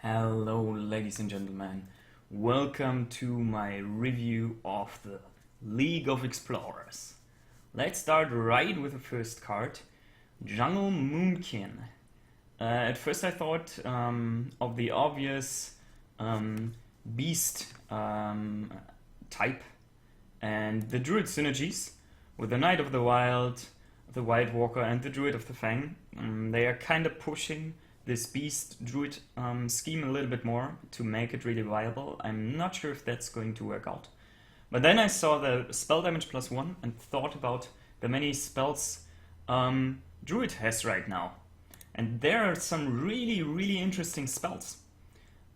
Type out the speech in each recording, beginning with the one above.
Hello, ladies and gentlemen. Welcome to my review of the League of Explorers. Let's start right with the first card, Jungle Moonkin. At first I thought of the obvious beast type and the druid synergies with the Knight of the Wild, the White Walker and the Druid of the Fang. They are kind of pushing this beast druid scheme a little bit more to make it really viable. I'm not sure if that's going to work out. But then I saw the spell damage +1 and thought about the many spells druid has right now. And there are some really interesting spells.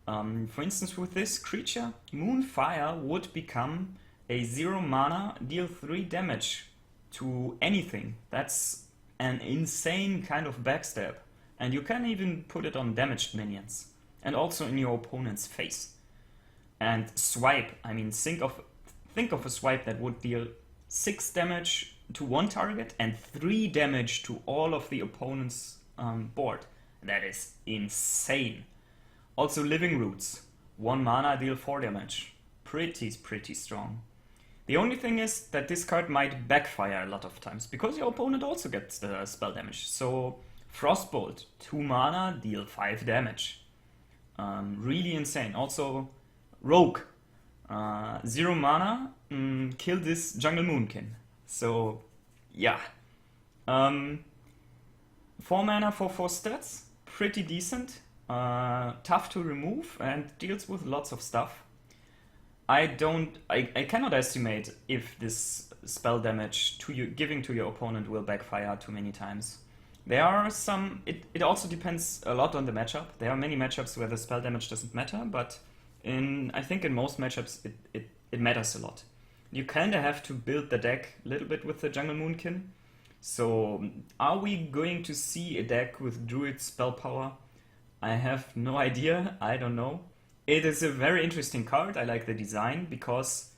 For instance, with this creature, Moonfire would become a 0 mana, deal 3 damage to anything. That's an insane kind of backstab. And you can even put it on damaged minions. And also in your opponent's face. And swipe, I mean, think of a swipe that would deal 6 damage to one target and 3 damage to all of the opponent's board. That is insane. Also Living Roots, 1 mana, deal 4 damage. Pretty strong. The only thing is that this card might backfire a lot of times, because your opponent also gets the spell damage. So Frostbolt, 2 mana, deal 5 damage. Really insane. Also Rogue, 0 mana, kill this Jungle Moonkin. So yeah. 4 mana for 4 stats, pretty decent. Tough to remove and deals with lots of stuff. I cannot estimate if this spell damage giving to your opponent will backfire too many times. There are some, it also depends a lot on the matchup. There are many matchups where the spell damage doesn't matter, but I think in most matchups it matters a lot. You kinda have to build the deck a little bit with the Jungle Moonkin. So are we going to see a deck with Druid spell power? I have no idea, I don't know. It is a very interesting card. I like the design because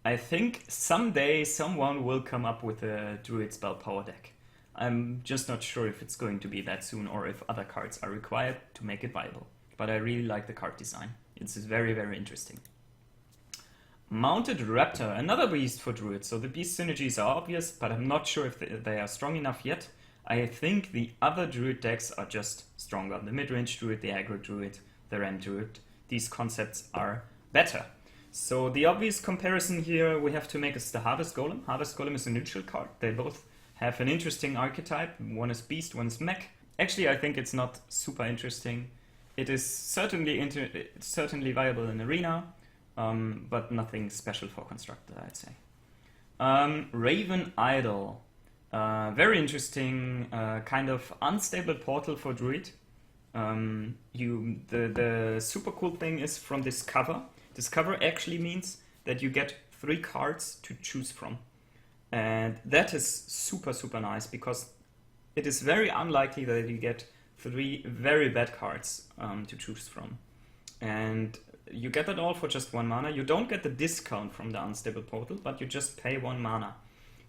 I think someday someone will come up with a Druid spell power deck. I'm just not sure if it's going to be that soon or if other cards are required to make it viable. But I really like the card design. It's very interesting. Mounted Raptor, another beast for Druid. So the beast synergies are obvious, but I'm not sure if they are strong enough yet. I think the other Druid decks are just stronger. The mid-range Druid, the aggro Druid, the Ram Druid. These concepts are better. So the obvious comparison here we have to make is the Harvest Golem. Harvest Golem is a neutral card. They both have an interesting archetype. One is beast, one is mech. Actually, I think it's not super interesting. It is certainly viable in Arena, but nothing special for Constructor, I'd say. Raven Idol. Very interesting, kind of unstable portal for Druid. The super cool thing is from Discover. Discover actually means that you get 3 cards to choose from. And that is super nice, because it is very unlikely that you get 3 very bad cards to choose from. And you get that all for just 1 mana. You don't get the discount from the unstable portal, but you just pay 1 mana.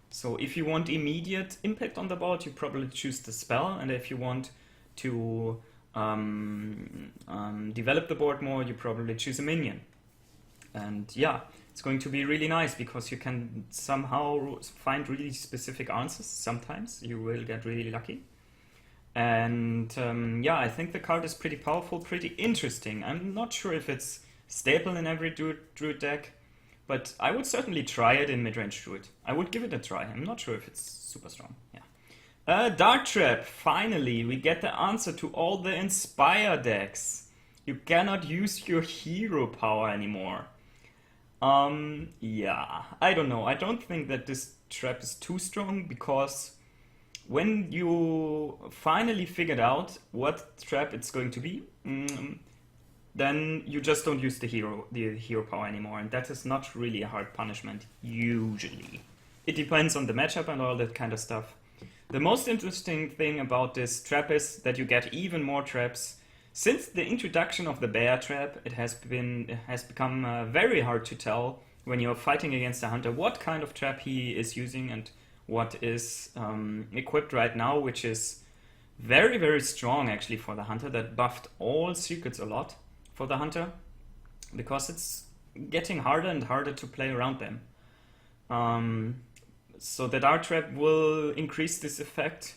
So if you want immediate impact on the board, you probably choose the spell. And if you want to develop the board more, you probably choose a minion. And yeah, it's going to be really nice because you can somehow find really specific answers. Sometimes you will get really lucky. And yeah, I think the card is pretty powerful, pretty interesting. I'm not sure if it's stable in every Druid deck, but I would certainly try it in mid-range Druid. I would give it a try. I'm not sure if it's super strong. Yeah. Dart Trap. Finally, we get the answer to all the Inspire decks. You cannot use your hero power anymore. Yeah, I don't know. I don't think that this trap is too strong, because when you finally figured out what trap it's going to be, then you just don't use the hero power anymore, and that is not really a hard punishment, usually. It depends on the matchup and all that kind of stuff. The most interesting thing about this trap is that you get even more traps. Since the introduction of the bear trap, it has become very hard to tell when you're fighting against a hunter what kind of trap he is using and what is equipped right now, which is Very, very strong actually for the Hunter. That buffed all secrets a lot for the Hunter, because it's getting harder and harder to play around them. So the Dart Trap will increase this effect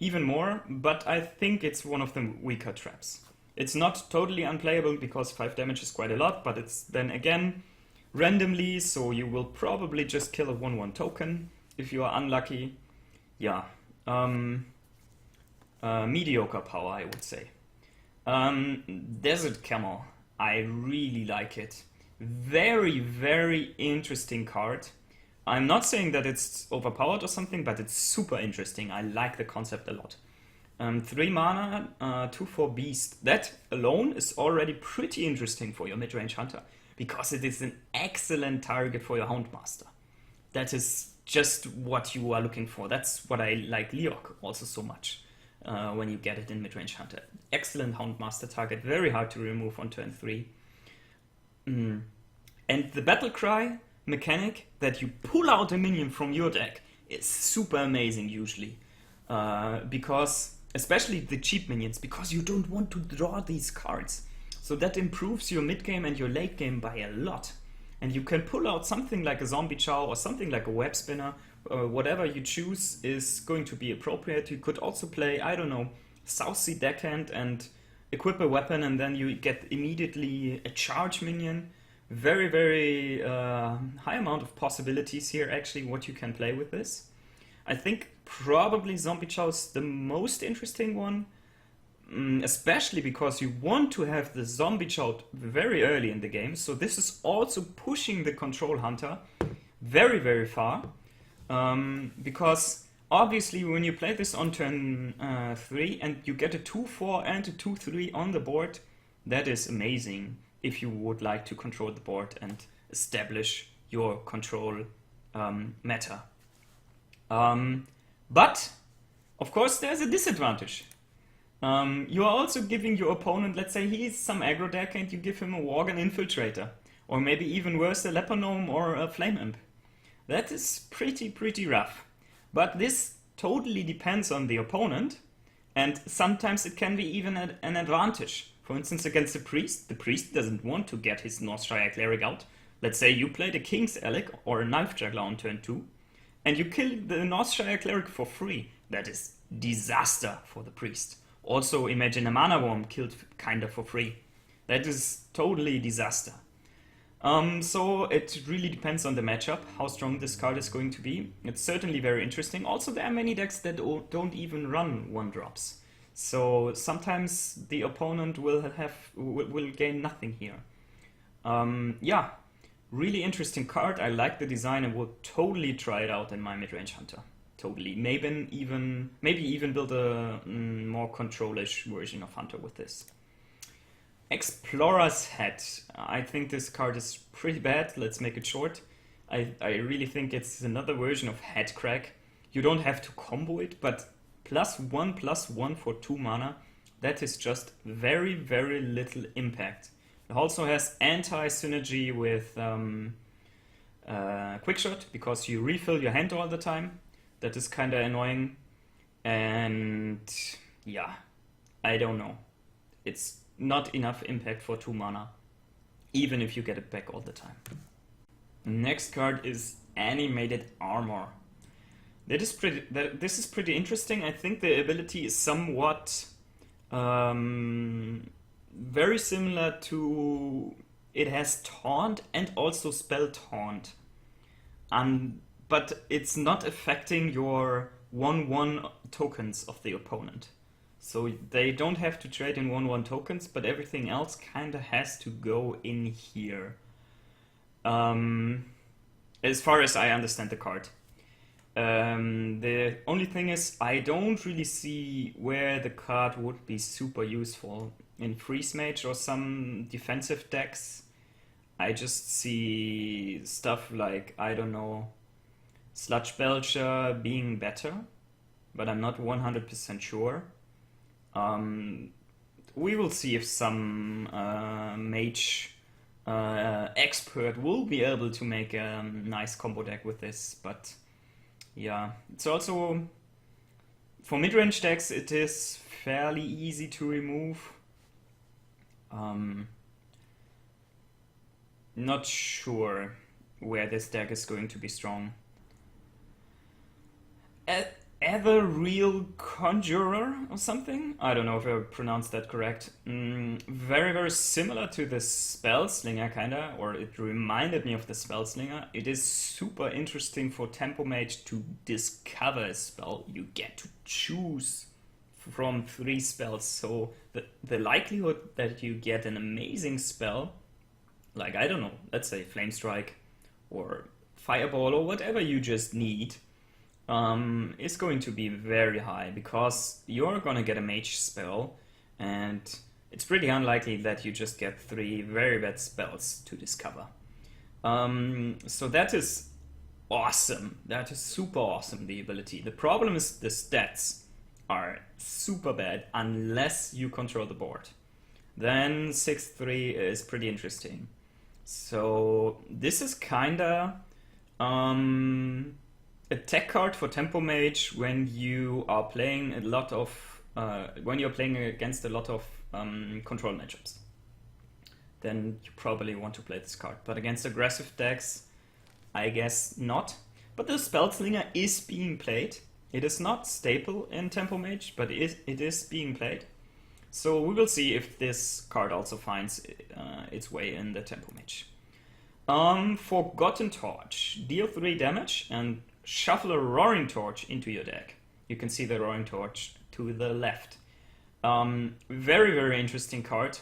even more, but I think it's one of the weaker traps. It's not totally unplayable because 5 damage is quite a lot, but it's then again randomly, so you will probably just kill a 1/1 token if you are unlucky. Yeah, mediocre power, I would say. Desert Camel, I really like it. Very, very interesting card. I'm not saying that it's overpowered or something, but it's super interesting. I like the concept a lot. 3 mana, 2/4 Beast. That alone is already pretty interesting for your mid-range Hunter, because it is an excellent target for your Houndmaster. That is just what you are looking for. That's what I like Leok also so much, when you get it in mid-range Hunter. Excellent Houndmaster target, very hard to remove on turn 3. And the Battle Cry mechanic, that you pull out a minion from your deck, is super amazing usually. Because, especially the cheap minions, because you don't want to draw these cards. So that improves your mid game and your late game by a lot. And you can pull out something like a Zombie Chow or something like a Web Spinner, whatever you choose is going to be appropriate. You could also play, I don't know, South Sea Deckhand and equip a weapon, and then you get immediately a charge minion. Very, very high amount of possibilities here, actually, what you can play with this. I think probably Zombie Chow is the most interesting one, especially because you want to have the Zombie Chow very early in the game. So this is also pushing the Control Hunter very, very far. Because obviously when you play this on turn 3 and you get a 2/4 and a 2/3 on the board, that is amazing if you would like to control the board and establish your control meta. But, of course, there's a disadvantage. You are also giving your opponent, let's say he's some aggro deck, and you give him a Worgen Infiltrator, or maybe even worse, a Leper Gnome or a Flame Imp. That is pretty rough. But this totally depends on the opponent, and sometimes it can be even an advantage. For instance, against the priest doesn't want to get his Northshire Cleric out. Let's say you played a King's Elec or a Knife Juggler on turn 2, and you kill the Northshire Cleric for free. That is disaster for the priest. Also, imagine a Mana Worm killed kinda for free. That is totally disaster. So it really depends on the matchup, how strong this card is going to be. It's certainly very interesting. Also, there are many decks that don't even run 1-drops. So sometimes the opponent will gain nothing here. Yeah, really interesting card. I like the design and will totally try it out in my mid-range Hunter. Totally. Maybe even build a more control-ish version of Hunter with this. Explorer's Hat. I think this card is pretty bad. Let's make it short. I really think it's another version of Headcrack. You don't have to combo it, but +1/+1 for 2 mana, that is just very, very little impact. It also has anti-synergy with Quickshot, because you refill your hand all the time. That is kinda annoying. And yeah, I don't know. It's not enough impact for 2 mana, even if you get it back all the time. Next card is Animated Armor. This is pretty interesting. I think the ability is somewhat very similar to... It has Taunt and also Spell Taunt. But it's not affecting your 1/1 tokens of the opponent. So they don't have to trade in 1/1 tokens, but everything else kinda has to go in here. As far as I understand the card. The only thing is, I don't really see where the card would be super useful. In Freeze Mage or some defensive decks, I just see stuff like, I don't know, Sludge Belcher being better, but I'm not 100% sure. We will see if some mage expert will be able to make a nice combo deck with this, but yeah, it's also For mid-range decks, it is fairly easy to remove. Not sure where this deck is going to be strong. Ever Real Conjurer or something? I don't know if I pronounced that correct. Very, very similar to the Spellslinger, kinda, or it reminded me of the Spellslinger. It is super interesting for Tempo Mage to discover a spell. You get to choose from 3 spells, so the likelihood that you get an amazing spell, like, I don't know, let's say Flame Strike or Fireball or whatever you just need, is going to be very high, because you're gonna get a mage spell, and it's pretty unlikely that you just get 3 very bad spells to discover. So that is awesome. That is super awesome, the ability. The problem is the stats are super bad unless you control the board. Then 6-3 is pretty interesting. So this is kinda a tech card for Tempo Mage when you are playing a lot of when you're playing against a lot of control matchups. Then you probably want to play this card. But against aggressive decks, I guess not. But the Spellslinger is being played. It is not staple in Tempo Mage, but it is being played. So we will see if this card also finds its way in the Tempo Mage. Forgotten Torch. Deal 3 damage and shuffle a Roaring Torch into your deck. You can see the Roaring Torch to the left. Very, very interesting card.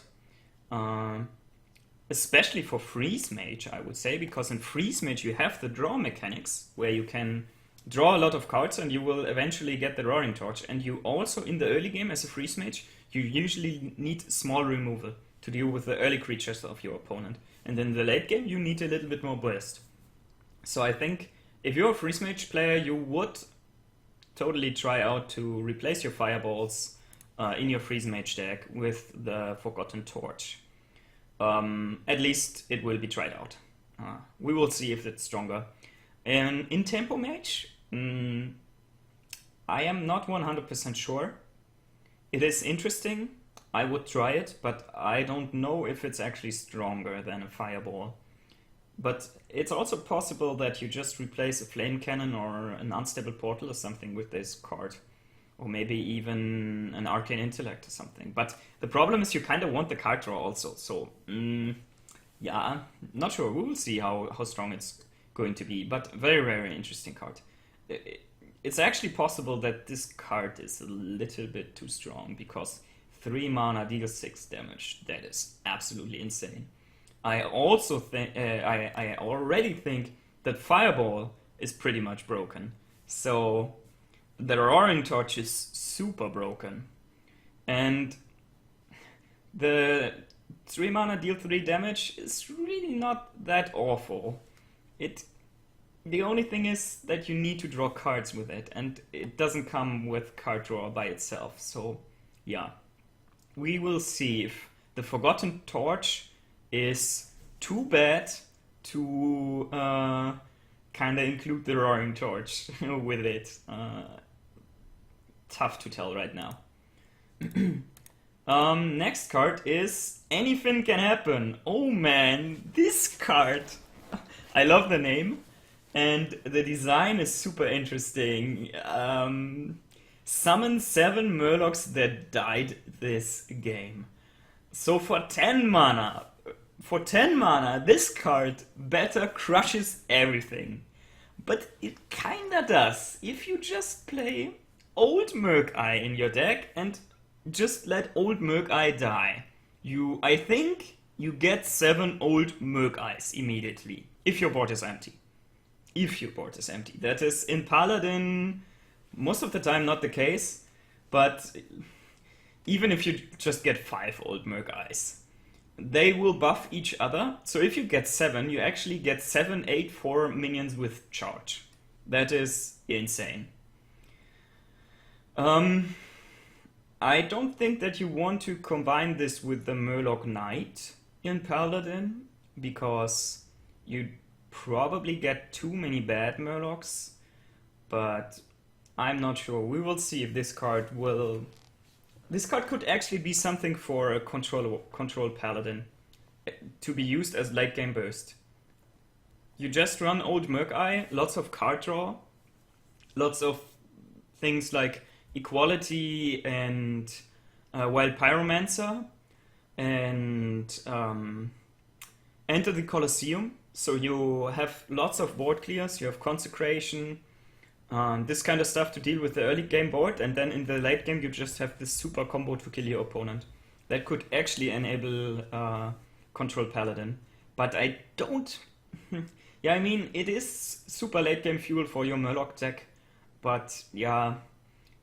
Especially for Freeze Mage, I would say, because in Freeze Mage you have the draw mechanics, where you can draw a lot of cards and you will eventually get the Roaring Torch. And you also, in the early game as a Freeze Mage, you usually need small removal to deal with the early creatures of your opponent. And in the late game, you need a little bit more burst. So I think if you're a Freeze Mage player, you would totally try out to replace your Fireballs in your Freeze Mage deck with the Forgotten Torch. At least it will be tried out. We will see if it's stronger. And in Tempo Mage, I am not 100% sure. It is interesting. I would try it, but I don't know if it's actually stronger than a Fireball. But it's also possible that you just replace a Flame Cannon or an Unstable Portal or something with this card. Or maybe even an Arcane Intellect or something. But the problem is you kind of want the card draw also. So, yeah, not sure. We will see how strong it's going to be. But very, very interesting card. It's actually possible that this card is a little bit too strong, because 3 mana deals 6 damage. That is absolutely insane. I also think I already think that Fireball is pretty much broken. So the Roaring Torch is super broken. And the 3 mana deal 3 damage is really not that awful. The only thing is that you need to draw cards with it, and it doesn't come with card draw by itself. So yeah, we will see if the Forgotten Torch is too bad to kind of include the Roaring Torch with it. Tough to tell right now. Next card is Anything Can Happen. Oh man, this card! I love the name, and the design is super interesting. Summon 7 Murlocs that died this game. So for 10 mana, this card better crushes everything. But it kinda does. If you just play Old Murk-Eye in your deck and just let Old Murk-Eye die, I think you get 7 Old Murk-Eyes immediately. If your board is empty. That is in Paladin most of the time not the case, but even if you just get 5 Old Murk-Eyes, they will buff each other. So if you get 7, you actually get 7, 8, 4 minions with charge. That is insane. I don't think that you want to combine this with the Murloc Knight in Paladin, because you probably get too many bad Murlocs, but I'm not sure. We will see if this card will... This card could actually be something for a control paladin to be used as late game burst. You just run Old Merc Eye, lots of card draw, lots of things like Equality and Wild Pyromancer, and Enter the Colosseum. So you have lots of board clears, you have Consecration, this kind of stuff to deal with the early game board, and then in the late game you just have this super combo to kill your opponent. That could actually enable Control Paladin. But I don't... Yeah, I mean, it is super late game fuel for your Murloc deck, but yeah,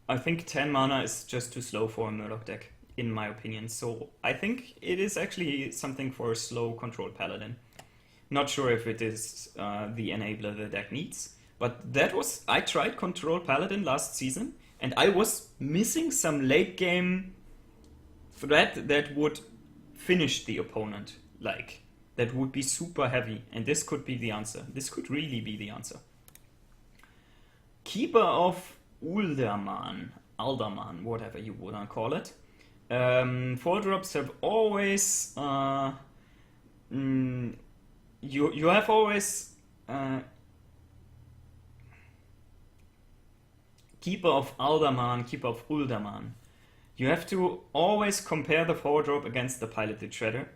I think 10 mana is just too slow for a Murloc deck, in my opinion. So I think it is actually something for a slow Control Paladin. Not sure if it is the enabler the deck needs, but that was... I tried Control Paladin last season, and I was missing some late game threat that would finish the opponent, like... That would be super heavy, and this could be the answer. This could really be the answer. Keeper of Alderman, whatever you wanna call it. 4-drops have always... you have always... Keeper of Alderman, Keeper of Ulderman. You have to always compare the 4-drop against the Piloted Shredder.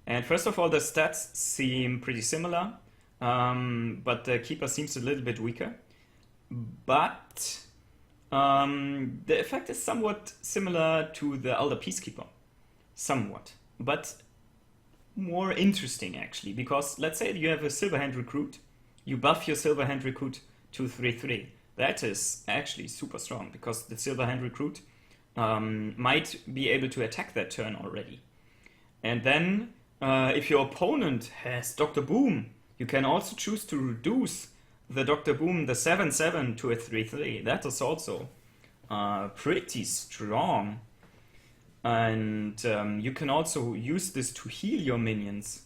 And first of all, the stats seem pretty similar, but the Keeper seems a little bit weaker. But the effect is somewhat similar to the Elder Peacekeeper. Somewhat. But more interesting, actually, because let's say you have a Silverhand Recruit, you buff your Silverhand Recruit to 3/3. That is actually super strong, because the Silverhand Recruit might be able to attack that turn already. And then... if your opponent has Dr. Boom, you can also choose to reduce the Dr. Boom, the 7/7, to a 3/3. That is also pretty strong. And you can also use this to heal your minions.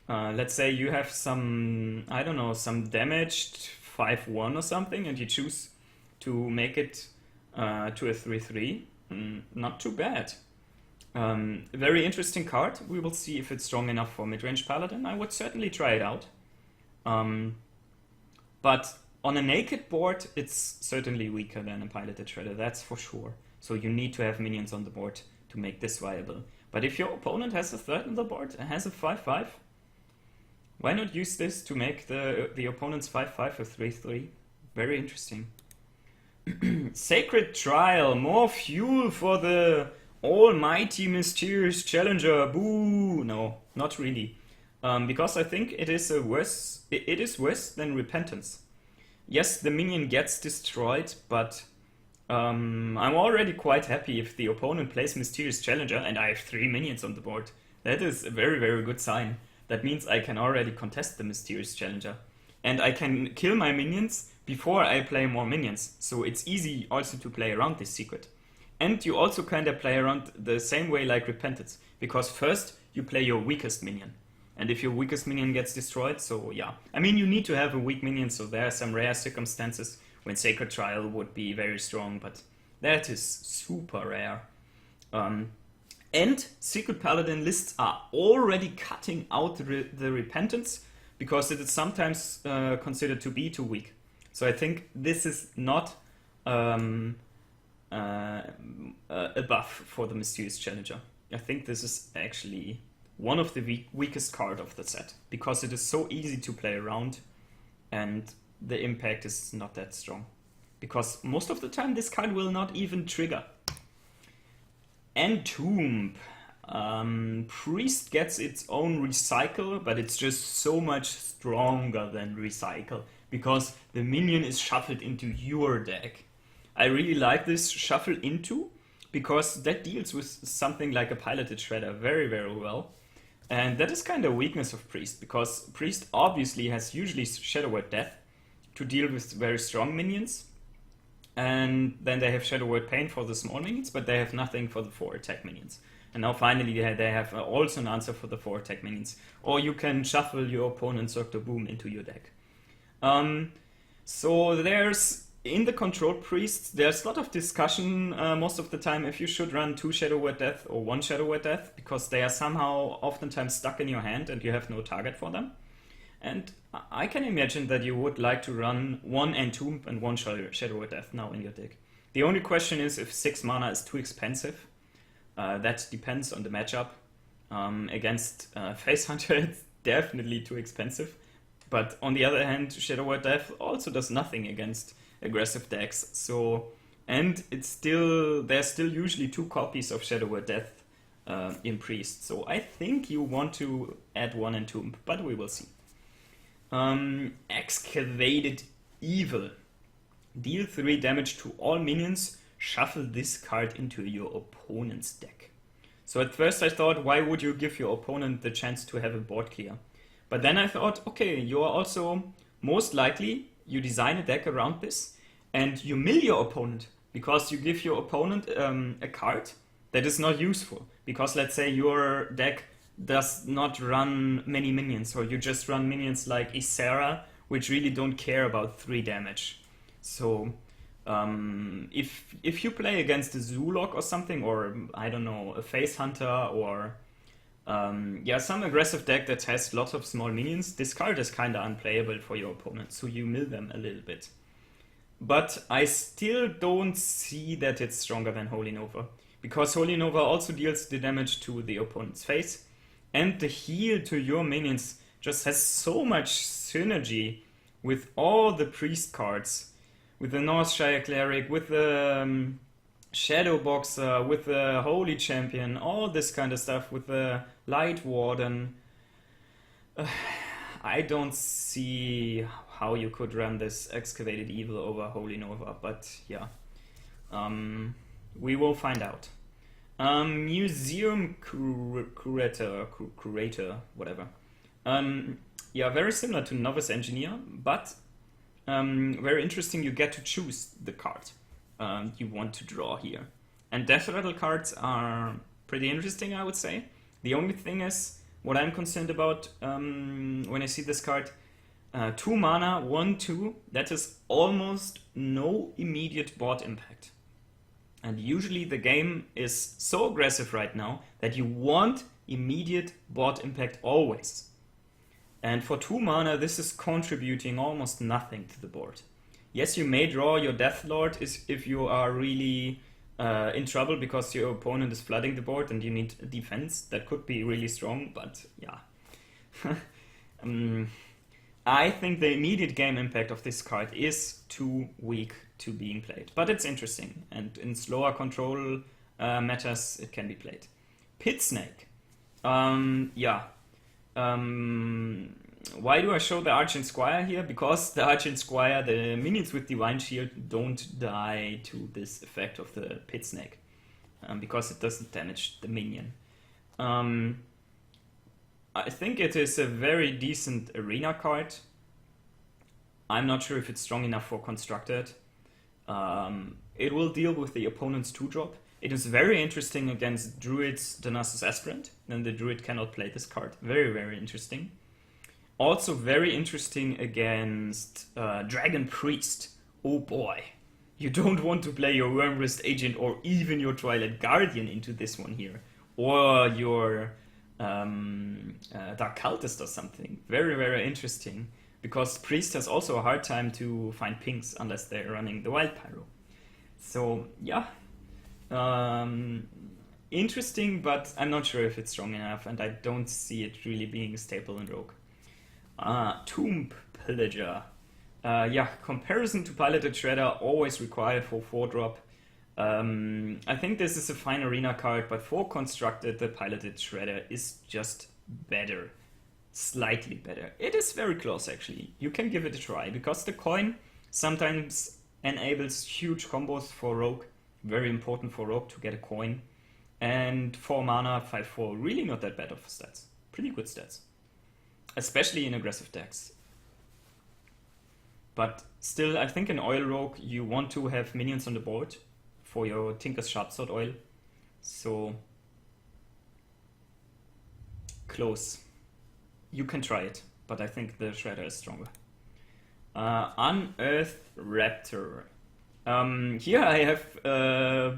Let's say you have some, I don't know, some damaged 5/1 or something, and you choose to make it to a 3/3. Not too bad. Very interesting card. We will see if it's strong enough for mid-range Paladin. I would certainly try it out. But on a naked board, it's certainly weaker than a Piloted Shredder, that's for sure. So you need to have minions on the board to make this viable. But if your opponent has a third on the board and has a 5/5, why not use this to make the opponent's 5/5 a 3/3? Very interesting. Sacred Trial, more fuel for the almighty mysterious challenger. Boo! No, not really. Because I think it is worse than Repentance. Yes, the minion gets destroyed, but I'm already quite happy if the opponent plays Mysterious Challenger and I have 3 minions on the board. That is a very, very good sign. That means I can already contest the Mysterious Challenger. And I can kill my minions before I play more minions. So it's easy also to play around this secret. And you also kind of play around the same way like Repentance. Because first you play your weakest minion. And if your weakest minion gets destroyed, so yeah. I mean, you need to have a weak minion, so there are some rare circumstances when Sacred Trial would be very strong, but that is super rare. And Secret Paladin lists are already cutting out the Repentance, because it is sometimes considered to be too weak. So I think this is not a buff for the Mysterious Challenger. I think this is actually one of the weakest card of the set, because it is so easy to play around and the impact is not that strong. Because most of the time this card will not even trigger. Entomb. Priest gets its own recycle, but it's just so much stronger than recycle, because the minion is shuffled into your deck. I really like this shuffle into, because that deals with something like a Piloted Shredder very, very well. And that is kind of a weakness of Priest, because Priest obviously has usually Shadow Word Death to deal with very strong minions. And then they have Shadow Word Pain for the small minions, but they have nothing for the 4 attack minions. And now finally they have also an answer for the 4 attack minions. Or you can shuffle your opponent's Dr. Boom into your deck. So there's in the controlled priests, there's a lot of discussion most of the time if you should run 2 Shadow Word Death or 1 Shadow Word Death, because they are somehow oftentimes stuck in your hand and you have no target for them. And I can imagine that you would like to run 1 Entomb and 1 Shadow Word Death now in your deck. The only question is if 6 mana is too expensive. That depends on the matchup. Against Face Hunter, it's definitely too expensive. But on the other hand, Shadow Word Death also does nothing against aggressive decks. So, and there's still usually 2 copies of Shadow Word Death in Priest. So I think you want to add 1 Entomb, but we will see. Excavated Evil. Deal 3 damage to all minions. Shuffle this card into your opponent's deck. So at first I thought, why would you give your opponent the chance to have a board clear? But then I thought, okay, you are also most likely you design a deck around this and you mill your opponent because you give your opponent a card that is not useful. Because let's say your deck does not run many minions, or you just run minions like Ysera, which really don't care about 3 damage. So if you play against a Zoolog or something, or I don't know, a Face Hunter, or some aggressive deck that has lots of small minions, this card is kinda unplayable for your opponent, so you mill them a little bit. But I still don't see that it's stronger than Holy Nova, because Holy Nova also deals the damage to the opponent's face, and the heal to your minions just has so much synergy with all the priest cards, with the Northshire Cleric, with the Shadow Boxer, with the Holy Champion, all this kind of stuff, with the Light Warden. I don't see how you could run this Excavated Evil over Holy Nova, but yeah, we will find out. Museum Curator, whatever. Very similar to Novice Engineer, but very interesting. You get to choose the card you want to draw here. And Death Rattle cards are pretty interesting, I would say. The only thing is, what I'm concerned about when I see this card, 2 mana, 1/2, that is almost no immediate board impact. And usually the game is so aggressive right now that you want immediate board impact always. And for 2 mana, this is contributing almost nothing to the board. Yes, you may draw your Death Lord if you are really in trouble because your opponent is flooding the board and you need a defense. That could be really strong, but yeah. I think the immediate game impact of this card is too weak to being played. But it's interesting, and in slower control matters, it can be played. Pit Snake. Why do I show the Argent Squire here? Because the Argent Squire, the minions with Divine Shield, don't die to this effect of the Pit Snake. Because it doesn't damage the minion. I think it is a very decent arena card. I'm not sure if it's strong enough for Constructed. It will deal with the opponent's 2-drop. It is very interesting against Druid's Danasus Aspirant. Then the Druid cannot play this card. Very, very interesting. Also very interesting against Dragon Priest. Oh boy. You don't want to play your Wormwrist Agent or even your Twilight Guardian into this one here. Or your Dark Cultist or something. Very, very interesting. Because Priest has also a hard time to find pinks unless they're running the Wild Pyro. So, yeah. Interesting, but I'm not sure if it's strong enough, and I don't see it really being a staple in Rogue. Tomb Pillager. Comparison to Piloted Shredder always required for 4-drop. I think this is a fine arena card, but for Constructed, the Piloted Shredder is just better. Slightly better. It is very close, actually. You can give it a try, because the coin sometimes enables huge combos for Rogue. Very important for Rogue to get a coin. And 4 mana, 5/4, really not that bad of stats. Pretty good stats. Especially in aggressive decks. But still, I think in Oil Rogue, you want to have minions on the board for your Tinker's Sharpsword Oil. So, close. You can try it, but I think the Shredder is stronger. Unearthed Raptor. Here I have the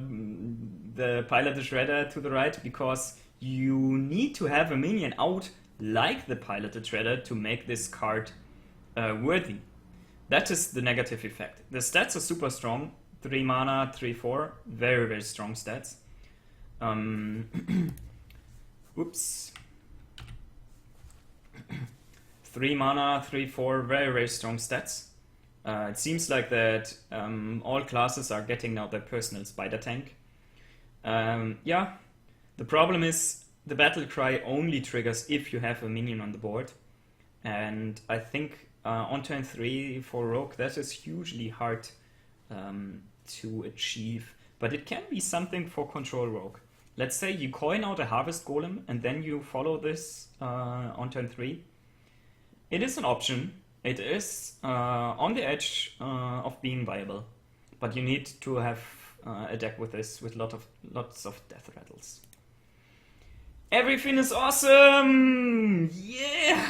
Pilot the Shredder to the right because you need to have a minion out like the Pilot the Shredder to make this card worthy. That is the negative effect. The stats are super strong. 3 mana, 3/4. Very, very strong stats. Oops. 3 mana, 3/4. Very, very strong stats. It seems like that all classes are getting now their personal spider tank. Yeah, the problem is the battle cry only triggers if you have a minion on the board. And I think on turn 3 for Rogue that is hugely hard to achieve. But it can be something for Control Rogue. Let's say you coin out a Harvest Golem and then you follow this on turn 3. It is an option. It is on the edge of being viable, but you need to have a deck with this with lots of death rattles. Everything is awesome! Yeah!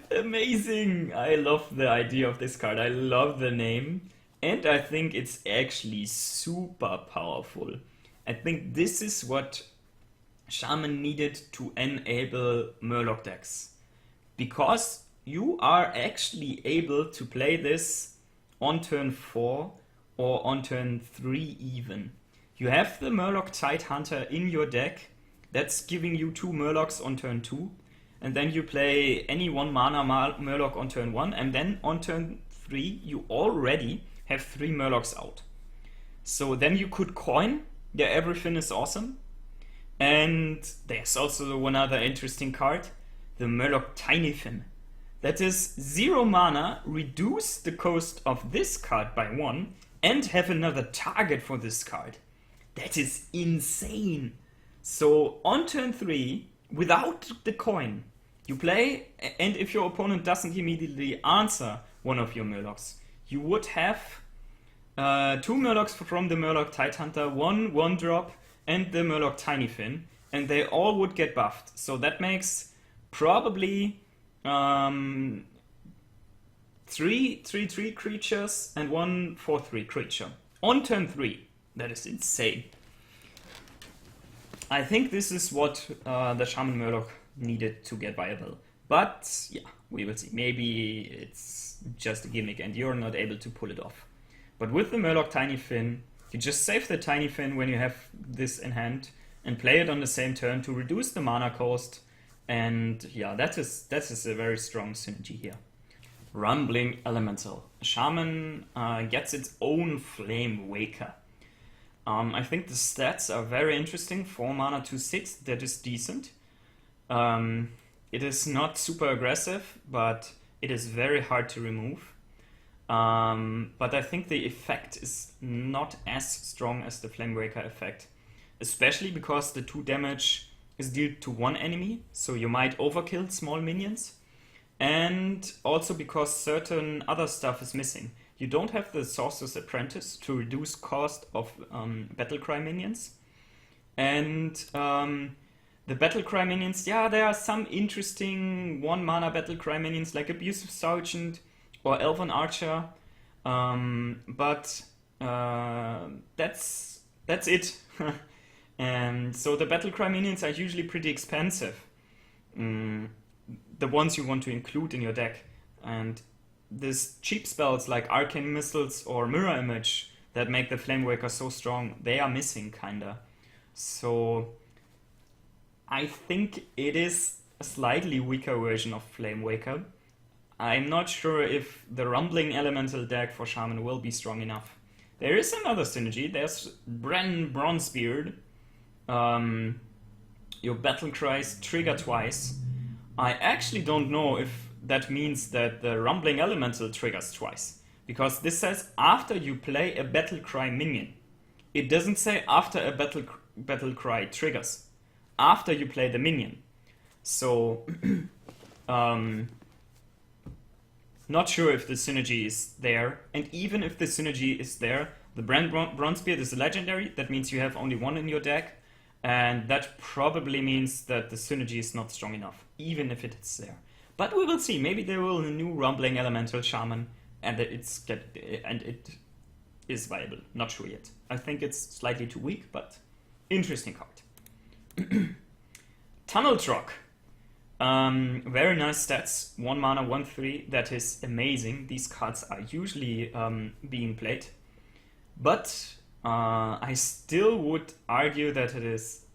Amazing! I love the idea of this card. I love the name, and I think it's actually super powerful. I think this is what Shaman needed to enable Murloc decks, because you are actually able to play this on turn 4 or on turn 3 even. You have the Murloc Tidehunter in your deck, that's giving you 2 Murlocs on turn 2, and then you play any 1 mana Murloc on turn 1, and then on turn 3 you already have 3 Murlocs out. So then you could coin, yeah, everything is awesome. And there's also one other interesting card, the Murloc Tinyfin. That is 0 mana, reduce the cost of this card by 1, and have another target for this card. That is insane. So on turn 3, without the coin, you play, and if your opponent doesn't immediately answer one of your Murlocs, you would have 2 Murlocs from the Murloc Tidehunter, 1 drop, and the Murloc Tinyfin, and they all would get buffed. So that makes probably 3/3 creatures and 1 4/3 creature on turn 3. That is insane. I think this is what the Shaman Murloc needed to get viable. But yeah, we will see. Maybe it's just a gimmick and you're not able to pull it off. But with the Murloc Tinyfin, you just save the Tinyfin when you have this in hand and play it on the same turn to reduce the mana cost. And yeah, that is a very strong synergy here. Rumbling Elemental. Shaman gets its own Flame Waker. I think the stats are very interesting. 4 mana, 2/6, that is decent. It is not super aggressive, but it is very hard to remove. But I think the effect is not as strong as the Flame Waker effect, especially because the 2 damage is dealt to 1 enemy, so you might overkill small minions, and also because certain other stuff is missing. You don't have the Sorcerer's Apprentice to reduce cost of Battlecry minions, and the Battlecry minions, yeah, there are some interesting 1 mana Battlecry minions like Abusive Sergeant or Elven Archer, but that's it. And so the Battlecry minions are usually pretty expensive, the ones you want to include in your deck. And these cheap spells like Arcane Missiles or Mirror Image that make the Flame Waker so strong, they are missing kinda. So I think it is a slightly weaker version of Flame Waker. I'm not sure if the Rumbling Elemental deck for Shaman will be strong enough. There is another synergy. There's Bronzebeard. Your battle cries trigger twice. I actually don't know if that means that the Rumbling Elemental triggers twice, because this says after you play a battle cry minion. It doesn't say after a battle cry triggers. After you play the minion. So not sure if the synergy is there, and even if the synergy is there, the Bronzebeard is a legendary. That means you have only 1 in your deck. And that probably means that the synergy is not strong enough, even if it is there. But we will see. Maybe there will be a new Rumbling Elemental Shaman and it is viable. Not sure yet. I think it's slightly too weak, but interesting card. Tunnel Truck. Very nice stats. 1 mana, 1/3. That is amazing. These cards are usually being played. But I still would argue that it is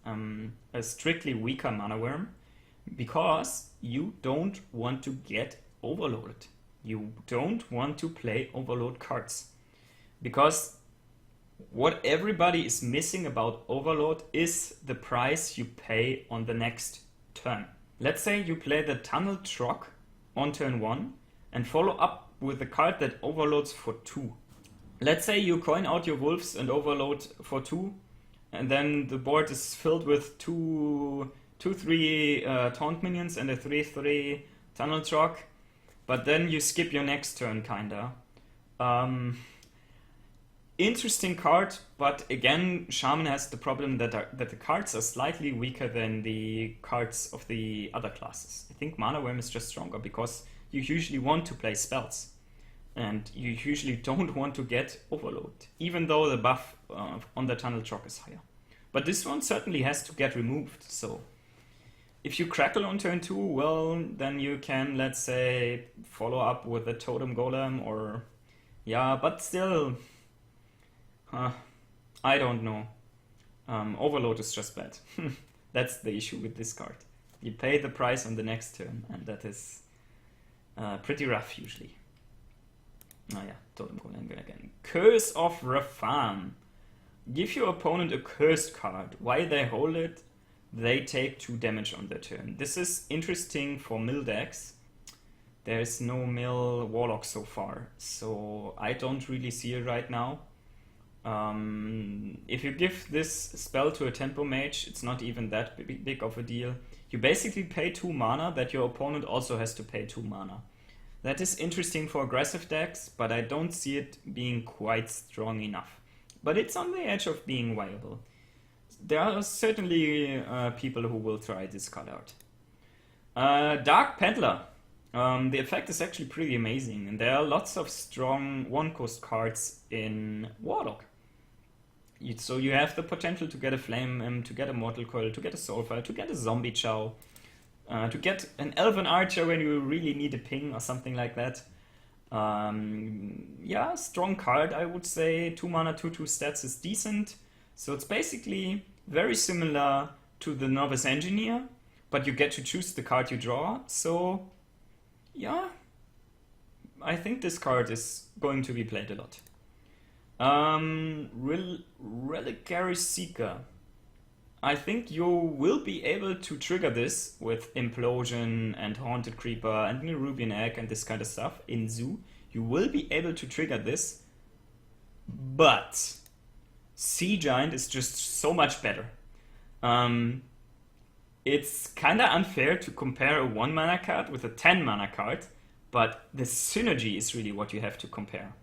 a strictly weaker mana worm, because you don't want to get overloaded. You don't want to play overload cards. Because what everybody is missing about overload is the price you pay on the next turn. Let's say you play the Tunnel Truck on turn 1 and follow up with a card that overloads for 2. Let's say you coin out your wolves and overload for 2, and then the board is filled with 2/3 taunt minions and a 3/3 Tunnel Truck, but then you skip your next turn, kinda. Interesting card, but again, Shaman has the problem that the cards are slightly weaker than the cards of the other classes. I think Mana Worm is just stronger because you usually want to play spells, and you usually don't want to get overload, even though the buff on the Tunnel Truck is higher. But this one certainly has to get removed, so if you crackle on turn 2, well, then you can, let's say, follow up with a Totem Golem, or yeah, but still, I don't know. Overload is just bad. That's the issue with this card. You pay the price on the next turn, and that is pretty rough usually. Oh yeah, Totem Golem again. Curse of Rafan. Give your opponent a cursed card. While they hold it, they take 2 damage on their turn. This is interesting for mill decks. There is no mill Warlock so far, so I don't really see it right now. If you give this spell to a Tempo Mage, it's not even that big of a deal. You basically pay 2 mana that your opponent also has to pay 2 mana. That is interesting for aggressive decks, but I don't see it being quite strong enough. But it's on the edge of being viable. There are certainly people who will try this card out. Dark Peddler. The effect is actually pretty amazing, and there are lots of strong one-cost cards in Warlock. So you have the potential to get a Flame, to get a Mortal Coil, to get a Soulfire, to get a Zombie Chow, to get an Elven Archer when you really need a ping or something like that. Yeah, strong card, I would say. 2 mana, 2/2 stats is decent. So it's basically very similar to the Novice Engineer, but you get to choose the card you draw. So yeah, I think this card is going to be played a lot. Reliquary Seeker. I think you will be able to trigger this with Implosion and Haunted Creeper and Nerubian Egg and this kind of stuff in Zoo. You will be able to trigger this, but Sea Giant is just so much better. It's kinda unfair to compare a 1 mana card with a 10 mana card, but the synergy is really what you have to compare.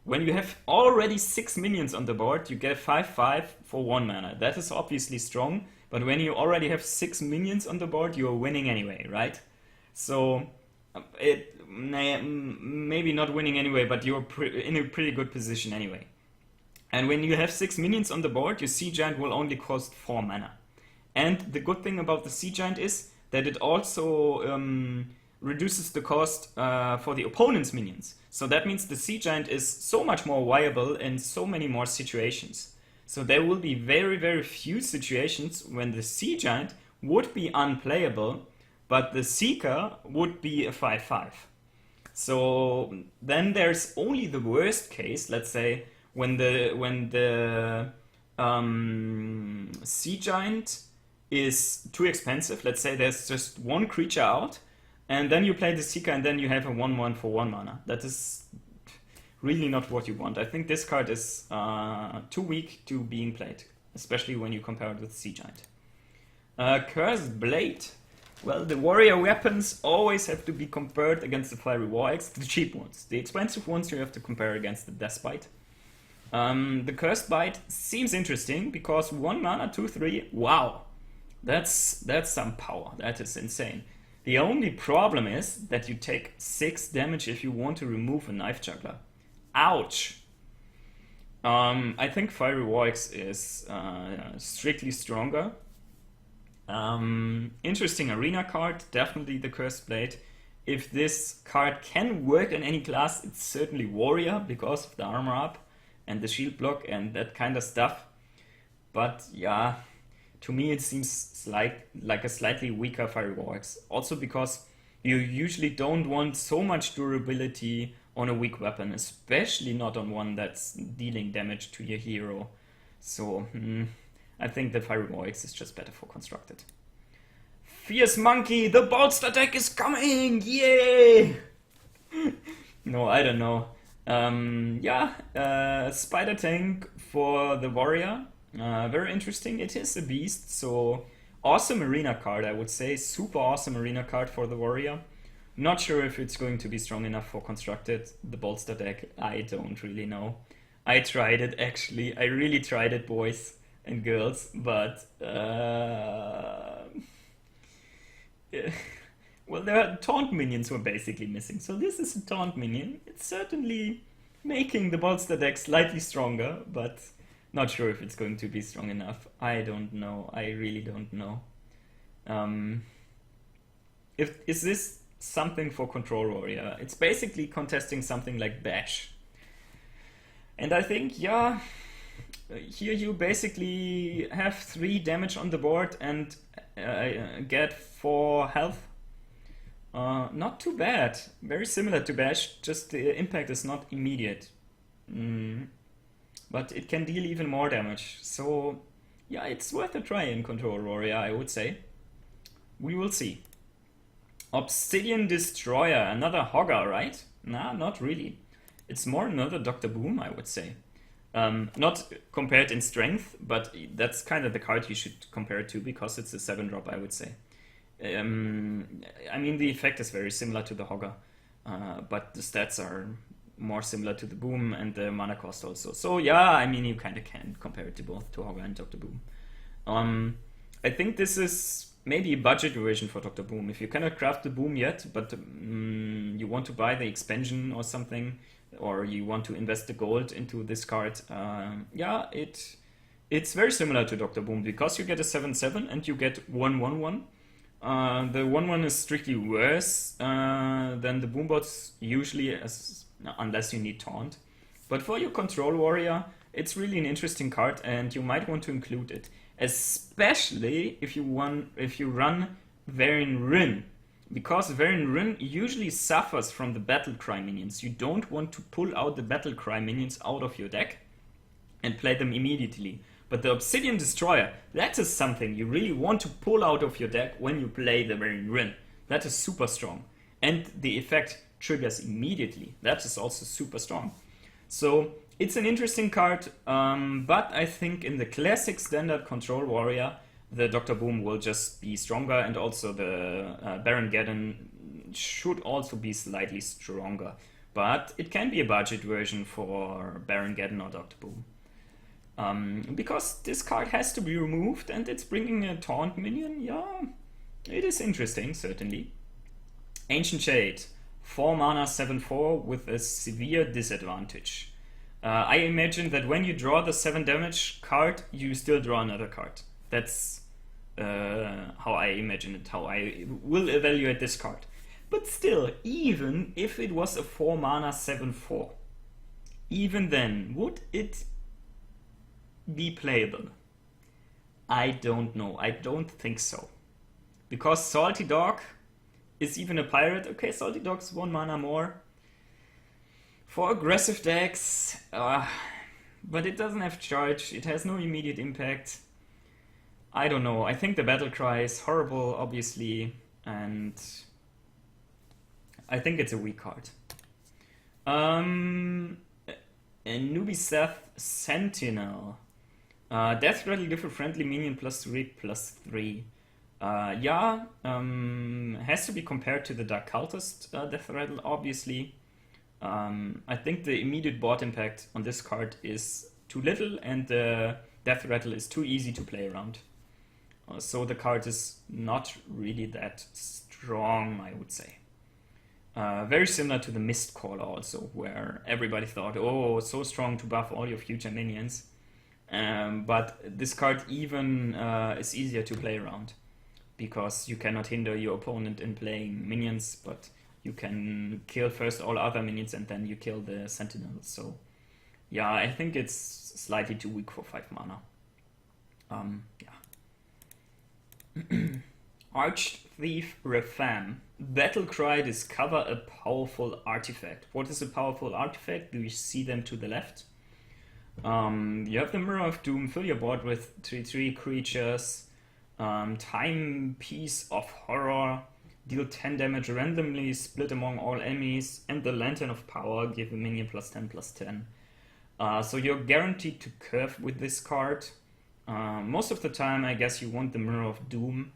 When you have already 6 minions on the board, you get a 5/5 for 1 mana. That is obviously strong, but when you already have 6 minions on the board, you are winning anyway, right? So, maybe not winning anyway, but you're in a pretty good position anyway. And when you have 6 minions on the board, your Sea Giant will only cost 4 mana. And the good thing about the Sea Giant is that it also reduces the cost for the opponent's minions. So that means the Sea Giant is so much more viable in so many more situations. So there will be very, very few situations when the Sea Giant would be unplayable, but the Seeker would be a 5/5. So then there's only the worst case, let's say, when the Sea Giant is too expensive. Let's say there's just 1 creature out, and then you play the Seeker, and then you have a 1/1 for 1 mana. That is really not what you want. I think this card is too weak to being played, especially when you compare it with Sea Giant. Cursed Blade. Well, the warrior weapons always have to be compared against the Fiery War Axe, the cheap ones. The expensive ones you have to compare against the Death Bite. The Cursed Bite seems interesting because 1 mana, 2/3, wow. That's some power. That is insane. The only problem is that you take 6 damage if you want to remove a Knife Juggler. Ouch! I think Fiery Warx is strictly stronger. Interesting arena card, definitely the Cursed Blade. If this card can work in any class, it's certainly Warrior because of the armor up and the shield block and that kind of stuff. But yeah, to me it seems like a slightly weaker Fiery Warx. Also because you usually don't want so much durability on a weak weapon, especially not on one that's dealing damage to your hero. So I think the Fiery Warx is just better for constructed. Fierce Monkey, the bolster deck is coming! Yay! No, I don't know. Spider Tank for the Warrior. Very interesting. It is a beast, so awesome arena card, I would say. Super awesome arena card for the Warrior. Not sure if it's going to be strong enough for constructed. The bolster deck, I don't really know. I tried it actually. I really tried it, boys and girls, but well, the taunt minions were basically missing. So this is a taunt minion. It's certainly making the bolster deck slightly stronger, but not sure if it's going to be strong enough. I don't know. I really don't know. Is this something for Control Warrior? It's basically contesting something like Bash. And I think, yeah, here you basically have 3 damage on the board and get 4 health. Not too bad. Very similar to Bash, just the impact is not immediate. But it can deal even more damage. So, yeah, it's worth a try in Control Warrior, I would say. We will see. Obsidian Destroyer, another Hogger, right? Nah, not really. It's more another Dr. Boom, I would say. Not compared in strength, but that's kind of the card you should compare it to because it's a 7-drop, I would say. I mean, the effect is very similar to the Hogger, but the stats are more similar to the Boom and the mana cost also. So yeah, I mean, you kind of can compare it to both, to Hogger and Dr. Boom. I think this is maybe a budget version for Dr. Boom. If you cannot craft the Boom yet, but you want to buy the expansion or something, or you want to invest the gold into this card, yeah, it's very similar to Dr. Boom because you get a 7/7 and you get 1/1/1. The 1/1 is strictly worse than the Boombots usually, unless you need Taunt. But for your Control Warrior, it's really an interesting card and you might want to include it. Especially if you run Varian Rin. Because Varian Rin usually suffers from the Battle Cry minions. You don't want to pull out the Battle Cry minions out of your deck and play them immediately. But the Obsidian Destroyer, that is something you really want to pull out of your deck when you play the Varian Rin. That is super strong. And the effect triggers immediately. That is also super strong. So it's an interesting card, but I think in the classic standard Control Warrior, the Dr. Boom will just be stronger, and also the Baron Geddon should also be slightly stronger. But it can be a budget version for Baron Geddon or Dr. Boom. Because this card has to be removed and it's bringing a taunt minion, yeah, it is interesting, certainly. Ancient Shade, 4 mana 7/4 with a severe disadvantage. I imagine that when you draw the 7 damage card, you still draw another card. That's how I imagine it, how I will evaluate this card. But still, even if it was a 4 mana 7/4, even then, would it be playable? I don't know. I don't think so. Because Salty Dog is even a pirate. Okay, Salty Dog's 1 mana more. For aggressive decks, but it doesn't have charge, it has no immediate impact. I don't know, I think the Battle Cry is horrible, obviously, and I think it's a weak card. Anubiseth Sentinel. Death Rattle, give a friendly minion +3/+3. Has to be compared to the Dark Cultist Death Rattle, obviously. I think the immediate board impact on this card is too little and the Death Rattle is too easy to play around. So the card is not really that strong. strong, I would say. Very similar to the Mist Caller also, where everybody thought, oh, so strong to buff all your future minions. But this card even is easier to play around, because you cannot hinder your opponent in playing minions, but you can kill first all other minions and then you kill the sentinels. So yeah, I think it's slightly too weak for 5 mana. Yeah. Archthief Refam. Battlecry, discover a powerful artifact. What is a powerful artifact? Do you see them to the left? You have the Mirror of Doom. Fill your board with 3/3 creatures. Timepiece of Horror. Deal 10 damage randomly, split among all enemies. And the Lantern of Power. Give a minion +10/+10. So you're guaranteed to curve with this card. Most of the time, I guess you want the Mirror of Doom.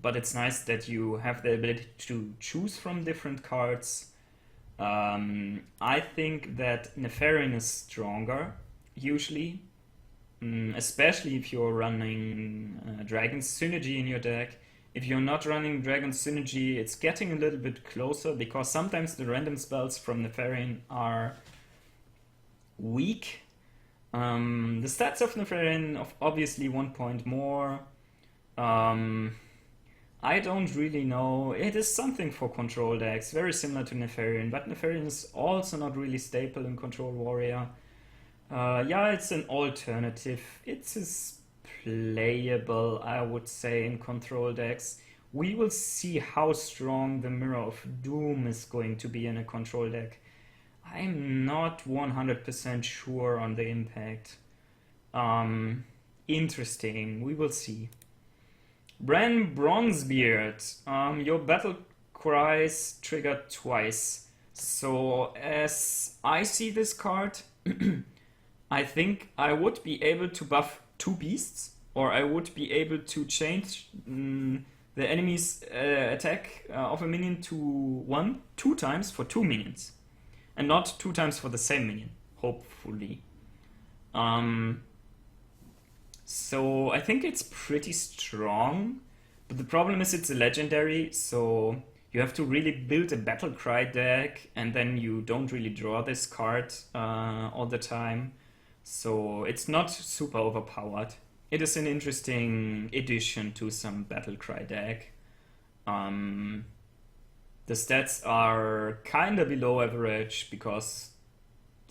But it's nice that you have the ability to choose from different cards. I think that Nefarian is stronger, usually. Especially if you're running Dragon Synergy in your deck. If you're not running Dragon Synergy, it's getting a little bit closer, because sometimes the random spells from Nefarian are weak. The stats of Nefarian, obviously 1 point more. I don't really know. It is something for control decks, very similar to Nefarian, but Nefarian is also not really staple in Control Warrior. Yeah, it's an alternative. It's playable, I would say, in control decks. We will see how strong the Mirror of Doom is going to be in a control deck. I'm not 100% sure on the impact. Interesting, we will see. Bran Bronzebeard, your battle cries triggered twice. So as I see this card, I think I would be able to buff 2 beasts, or I would be able to change the enemy's attack of a minion to 1 2 times for 2 minions. And not 2 times for the same minion, hopefully. So I think it's pretty strong, but the problem is it's a legendary, so you have to really build a Battlecry deck, and then you don't really draw this card all the time. So it's not super overpowered. It is an interesting addition to some Battlecry deck. The stats are kinda below average, because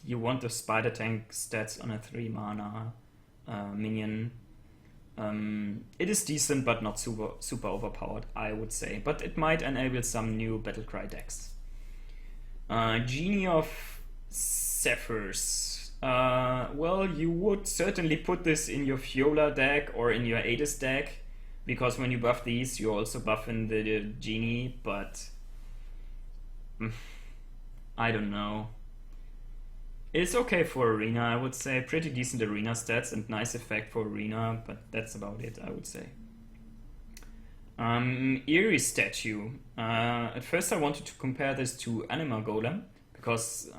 you want the Spider Tank stats on a 3 mana minion. It is decent, but not super overpowered, I would say. But it might enable some new Battlecry decks. Genie of Zephyrs. Well, you would certainly put this in your Fiola deck or in your Aegis deck, because when you buff these, you also buff in the Genie, but I don't know. It's okay for Arena, I would say. Pretty decent Arena stats and nice effect for Arena, but that's about it, I would say. Eerie Statue. At first I wanted to compare this to Anima Golem, because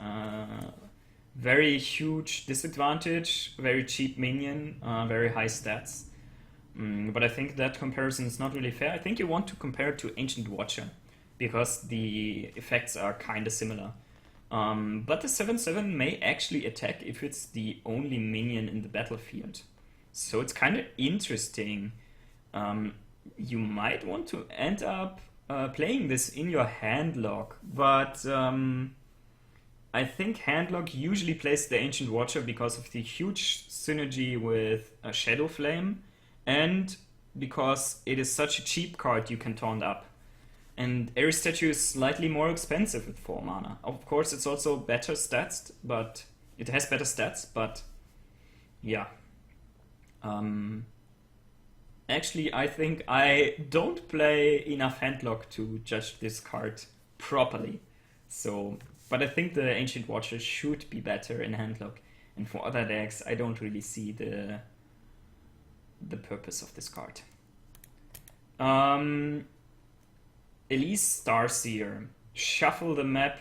very huge disadvantage, very cheap minion, very high stats. But I think that comparison is not really fair. I think you want to compare it to Ancient Watcher, because the effects are kinda similar. But the 7/7 may actually attack if it's the only minion in the battlefield. So it's kind of interesting. You might want to end up playing this in your handlock, but I think handlock usually plays the Ancient Watcher because of the huge synergy with Shadow Flame, and because it is such a cheap card you can taunt up. And Eerie Statue is slightly more expensive with 4 mana. Of course, it's also better stats, but it has better stats, but yeah. Actually, I think I don't play enough handlock to judge this card properly. So, but I think the Ancient Watcher should be better in handlock. And for other decks, I don't really see the purpose of this card. Elise Starseer. Shuffle the map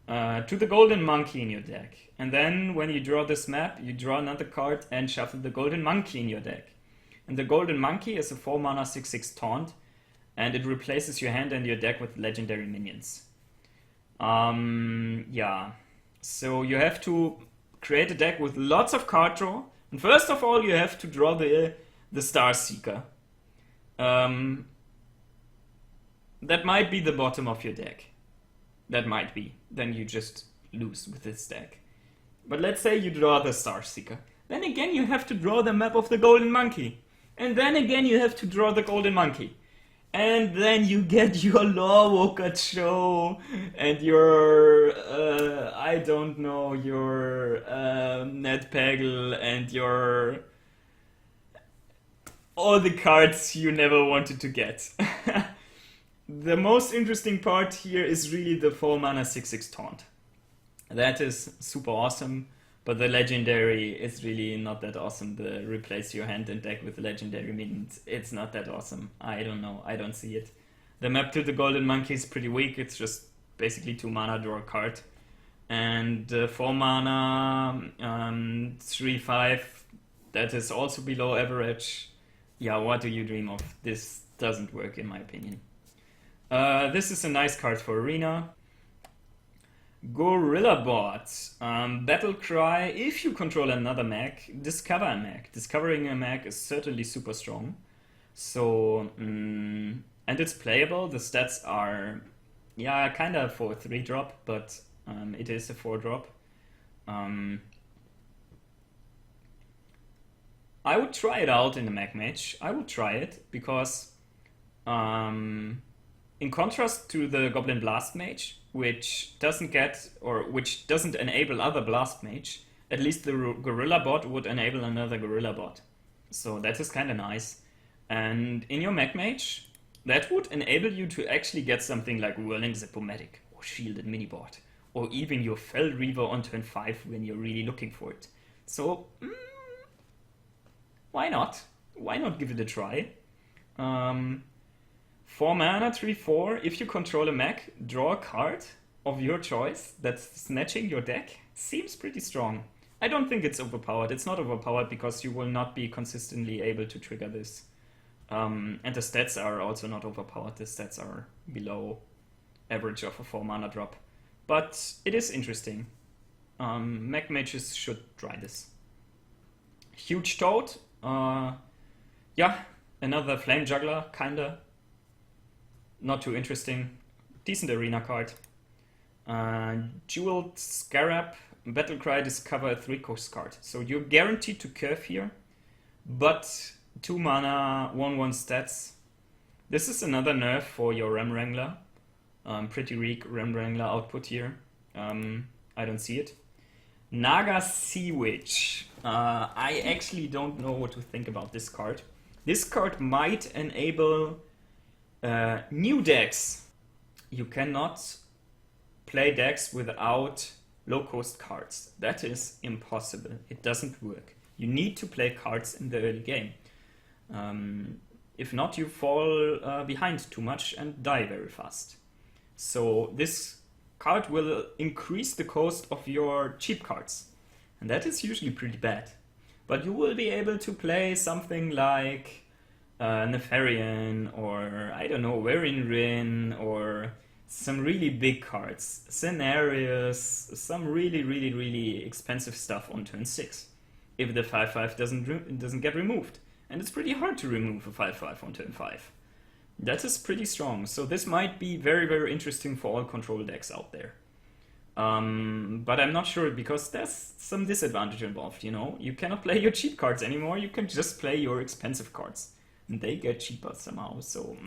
to the Golden Monkey in your deck. And then when you draw this map, you draw another card and shuffle the Golden Monkey in your deck. And the Golden Monkey is a 4 mana 6/6 taunt. and it replaces your hand and your deck with legendary minions. Yeah, so you have to create a deck with lots of card draw, and first of all you have to draw the Star Seeker. That might be the bottom of your deck. That might be. Then you just lose with this deck. But let's say you draw the Star Seeker. Then again you have to draw the map of the Golden Monkey. And then again you have to draw the Golden Monkey. And then you get your Lawwalker Cho and your, I don't know, your Ned Pagel and your... all the cards you never wanted to get. The most interesting part here is really the 4-mana 6/6 Taunt. That is super awesome, but the legendary is really not that awesome. The replace your hand and deck with legendary minions, it's not that awesome. I don't know, I don't see it. The map to the Golden Monkey is pretty weak, it's just basically 2 mana, draw a card. And 4 mana, 3/5, that is also below average. Yeah, what do you dream of? This doesn't work in my opinion. This is a nice card for Arena. Gorilla Bot. Battle Cry. If you control another mech, discover a mech. Discovering a mech is certainly super strong. So, and it's playable. The stats are, yeah, kind of for a 3-drop, but it is a 4-drop. I would try it out in the mech match. I would try it because, in contrast to the Goblin Blast Mage, which doesn't get, or which doesn't enable other Blast Mage, at least the Gorilla Bot would enable another Gorilla Bot. So that is kind of nice. And in your Mech Mage, that would enable you to actually get something like Whirling Zip-O-Matic, or Shielded Minibot, or even your Fell Reaver on turn 5 when you're really looking for it. So, why not? Why not give it a try? 4 mana, 3/4. If you control a mech, draw a card of your choice that's snatching your deck. Seems pretty strong. I don't think it's overpowered. It's not overpowered because you will not be consistently able to trigger this. And the stats are also not overpowered. The stats are below average of a 4 mana drop. But it is interesting. Mech mages should try this. Huge Toad. Yeah, another Flame Juggler, kinda. Not too interesting. Decent arena card. Jeweled Scarab. Battlecry, discover a 3-cost card. So you're guaranteed to curve here, but 2 mana, 1/1 stats. This is another nerf for your Ram Wrangler. Pretty weak Ram Wrangler output here. I don't see it. Naga Sea Witch. I actually don't know what to think about this card. This card might enable new decks. You cannot play decks without low-cost cards. That is impossible. It doesn't work. You need to play cards in the early game. If not, you fall behind too much and die very fast. So this card will increase the cost of your cheap cards. And that is usually pretty bad. But you will be able to play something like Nefarian, or I don't know, Werin Rin, or some really big cards, Scenarios, some really expensive stuff on turn 6. If the 5/5 doesn't get removed. And it's pretty hard to remove a 5/5 on turn 5. That is pretty strong. So this might be very interesting for all control decks out there. But I'm not sure because there's some disadvantage involved, you know? You cannot play your cheap cards anymore, you can just play your expensive cards. And they get cheaper somehow, so...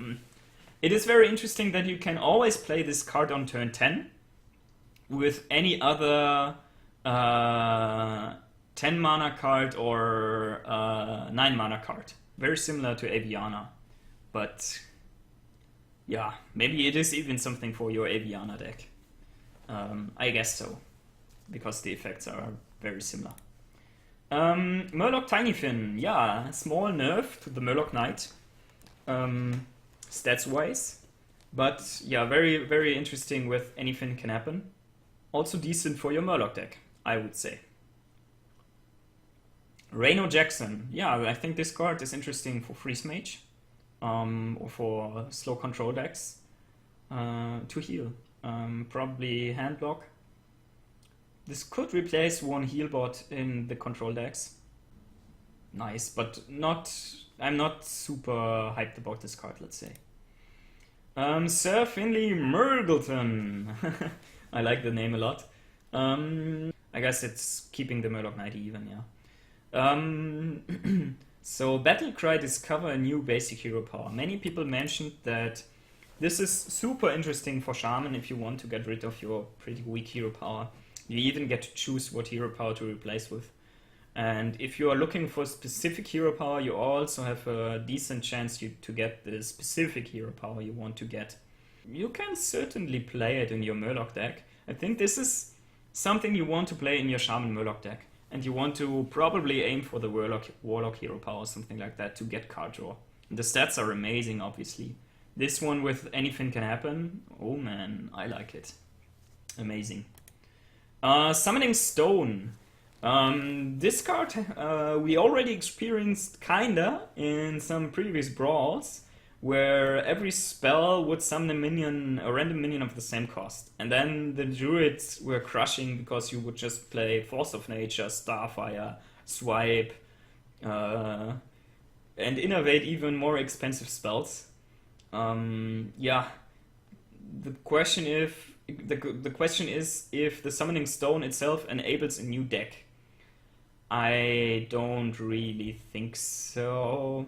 It is very interesting that you can always play this card on turn 10 with any other 10 mana card or 9 mana card. Very similar to Aviana. But yeah, maybe it is even something for your Aviana deck. I guess so, because the effects are very similar. Murloc Tinyfin, yeah, small nerf to the Murloc Knight, stats-wise, but yeah, very interesting with anything can happen. Also decent for your Murloc deck, I would say. Reno Jackson, yeah, I think this card is interesting for Freeze Mage. or for slow control decks to heal. Probably hand block. This could replace one heal bot in the control decks. Nice, but I'm not super hyped about this card, let's say. Sir Finley Murgleton. I like the name a lot. I guess it's keeping the Murloc Knight even, yeah. So Battlecry discover a new basic hero power. Many people mentioned that this is super interesting for Shaman if you want to get rid of your pretty weak hero power. You even get to choose what hero power to replace with. And if you are looking for specific hero power, you also have a decent chance to get the specific hero power you want to get. You can certainly play it in your Murloc deck. I think this is something you want to play in your Shaman Murloc deck. And you want to probably aim for the Warlock hero power, something like that, to get card draw. And the stats are amazing, obviously. This one with anything can happen, oh man, I like it. Amazing. Summoning Stone. This card we already experienced kinda in some previous brawls, where every spell would summon a random minion of the same cost. And then the druids were crushing because you would just play Force of Nature, Starfire, Swipe, and innovate even more expensive spells. Yeah, the question is if the Summoning Stone itself enables a new deck. I don't really think so.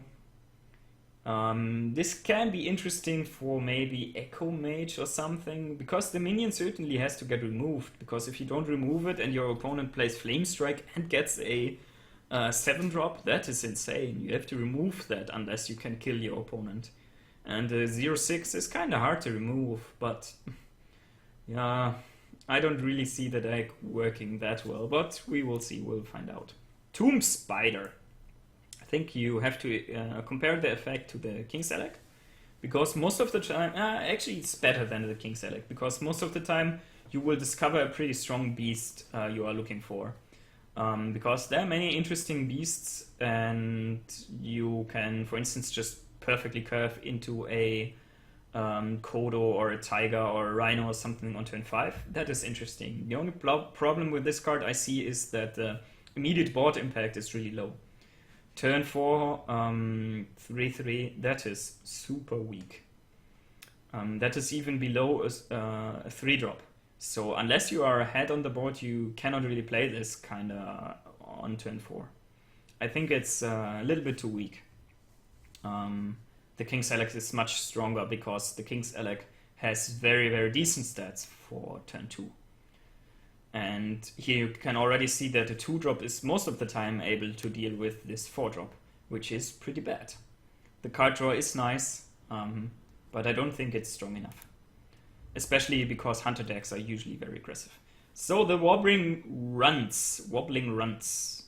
This can be interesting for maybe Echo Mage or something, because the minion certainly has to get removed, because if you don't remove it and your opponent plays Flame Strike and gets a 7-drop, that is insane. You have to remove that unless you can kill your opponent. And the 0/6 is kinda hard to remove, but yeah, I don't really see the deck working that well, but we will see, we'll find out. Tomb Spider. I think you have to compare the effect to the King's Elect, because most of the time, actually it's better than the King's Elect, because most of the time you will discover a pretty strong beast you are looking for. Because there are many interesting beasts, and you can, for instance, just perfectly curve into a Kodo or a Tiger or a Rhino or something on turn 5. That is interesting. The only problem with this card I see is that the immediate board impact is really low. Turn 4, 3/3, that is super weak. That is even below a 3-drop. So unless you are ahead on the board, you cannot really play this kinda on turn 4. I think it's a little bit too weak. The King's Elect is much stronger because the King's Elect has very, very decent stats for turn 2. And here you can already see that the 2-drop is most of the time able to deal with this 4-drop, which is pretty bad. The card draw is nice, but I don't think it's strong enough. Especially because Hunter decks are usually very aggressive. So the Wobbling Runts.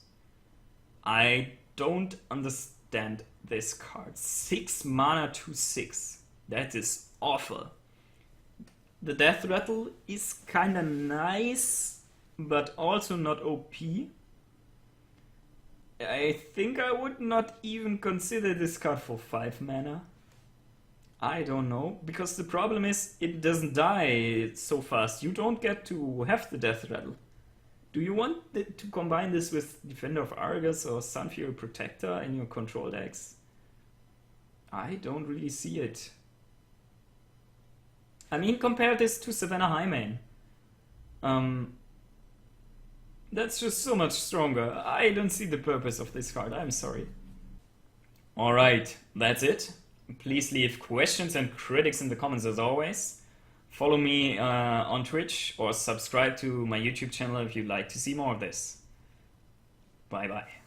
I don't understand this card. 6 mana to 6. That is awful. The Death Rattle is kinda nice, but also not OP. I think I would not even consider this card for 5 mana. I don't know, because the problem is it doesn't die so fast. You don't get to have the Death Rattle. Do you want to combine this with Defender of Argus or Sunfury Protector in your control decks? I don't really see it. I mean, compare this to Savannah Highmane. That's just so much stronger. I don't see the purpose of this card, I'm sorry. Alright, that's it. Please leave questions and critics in the comments as always. Follow me on Twitch or subscribe to my YouTube channel if you'd like to see more of this. Bye bye.